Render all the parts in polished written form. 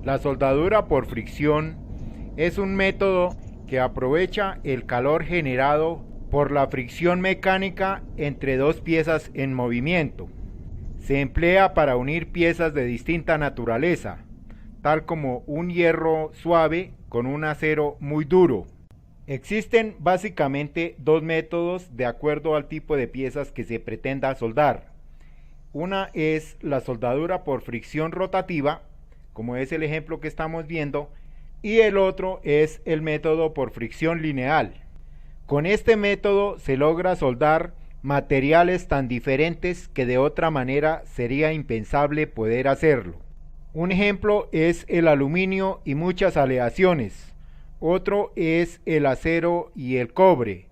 La soldadura por fricción es un método que aprovecha el calor generado por la fricción mecánica entre dos piezas en movimiento. Se emplea para unir piezas de distinta naturaleza, tal como un hierro suave con un acero muy duro. Existen básicamente dos métodos de acuerdo al tipo de piezas que se pretenda soldar. Una es la soldadura por fricción rotativa, como es el ejemplo que estamos viendo, y el otro es el método por fricción lineal. Con este método se logra soldar materiales tan diferentes que de otra manera sería impensable poder hacerlo. Un ejemplo es el aluminio y muchas aleaciones, otro es el acero y el cobre,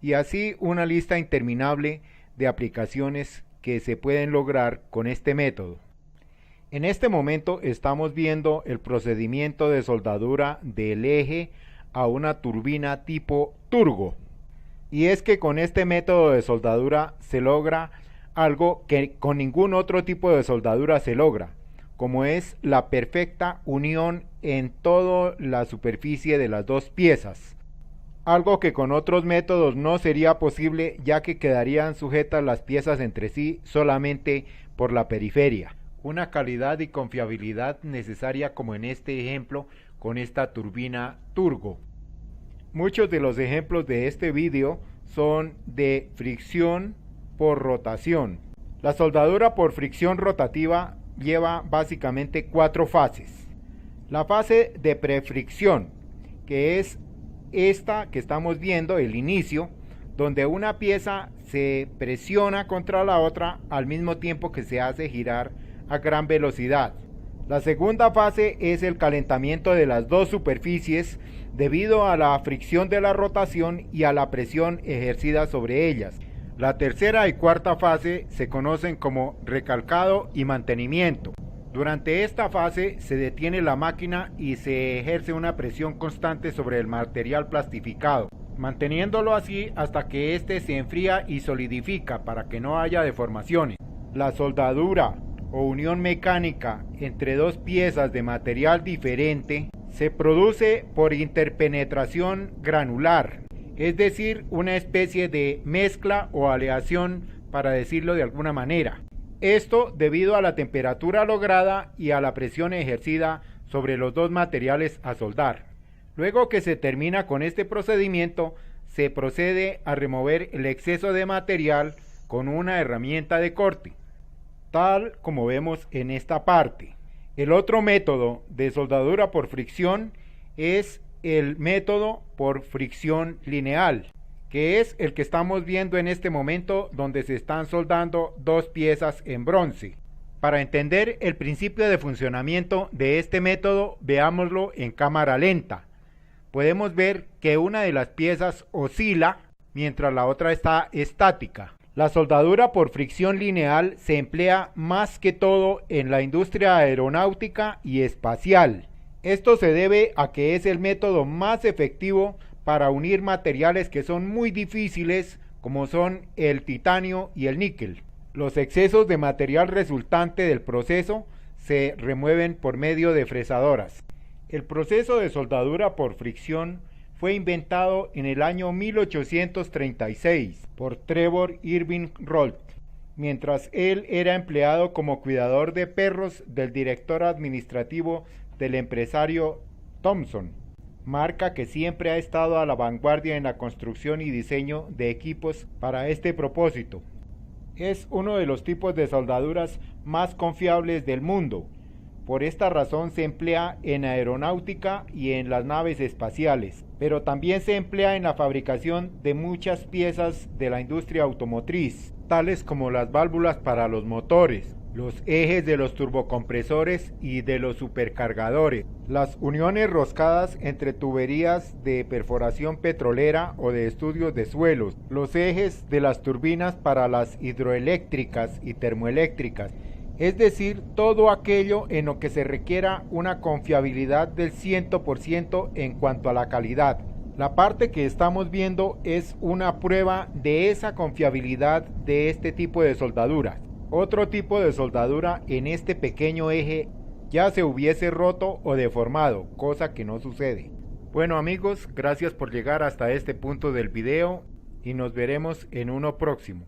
y así una lista interminable de aplicaciones que se pueden lograr con este método. En este momento estamos viendo el procedimiento de soldadura del eje a una turbina tipo turbo. Y es que con este método de soldadura se logra algo que con ningún otro tipo de soldadura se logra, como es la perfecta unión en toda la superficie de las dos piezas. Algo que con otros métodos no sería posible, ya que quedarían sujetas las piezas entre sí solamente por la periferia. Una calidad y confiabilidad necesaria como en este ejemplo con esta turbina turbo. Muchos de los ejemplos de este vídeo son de fricción por rotación. La soldadura por fricción rotativa lleva básicamente 4 fases. La fase de prefricción, que es esta que estamos viendo, el inicio, donde una pieza se presiona contra la otra al mismo tiempo que se hace girar a gran velocidad. La segunda fase es el calentamiento de las dos superficies debido a la fricción de la rotación y a la presión ejercida sobre ellas. La tercera y cuarta fase se conocen como recalcado y mantenimiento. Durante esta fase se detiene la máquina y se ejerce una presión constante sobre el material plastificado, manteniéndolo así hasta que éste se enfría y solidifica para que no haya deformaciones. La soldadura o unión mecánica entre dos piezas de material diferente se produce por interpenetración granular, es decir, una especie de mezcla o aleación, para decirlo de alguna manera. Esto debido a la temperatura lograda y a la presión ejercida sobre los dos materiales a soldar. Luego que se termina con este procedimiento, se procede a remover el exceso de material con una herramienta de corte, tal como vemos en esta parte. El otro método de soldadura por fricción es el método por fricción lineal, que es el que estamos viendo en este momento, donde se están soldando dos piezas en bronce. Para entender el principio de funcionamiento de este método, veámoslo en cámara lenta. Podemos ver que una de las piezas oscila mientras la otra está estática. La soldadura por fricción lineal se emplea más que todo en la industria aeronáutica y espacial. Esto se debe a que es el método más efectivo para unir materiales que son muy difíciles, como son el titanio y el níquel. Los excesos de material resultante del proceso se remueven por medio de fresadoras. El proceso de soldadura por fricción fue inventado en el año 1836 por Trevor Irving Wright, mientras él era empleado como cuidador de perros del director administrativo del empresario Thomson, marca que siempre ha estado a la vanguardia en la construcción y diseño de equipos para este propósito. Es uno de los tipos de soldaduras más confiables del mundo. Por esta razón se emplea en aeronáutica y en las naves espaciales, pero también se emplea en la fabricación de muchas piezas de la industria automotriz, tales como las válvulas para los motores, los ejes de los turbocompresores y de los supercargadores, las uniones roscadas entre tuberías de perforación petrolera o de estudios de suelos, los ejes de las turbinas para las hidroeléctricas y termoeléctricas, es decir, todo aquello en lo que se requiera una confiabilidad del 100% en cuanto a la calidad. La parte que estamos viendo es una prueba de esa confiabilidad de este tipo de soldadura. Otro tipo de soldadura en este pequeño eje ya se hubiese roto o deformado, cosa que no sucede. Bueno amigos, gracias por llegar hasta este punto del video y nos veremos en uno próximo.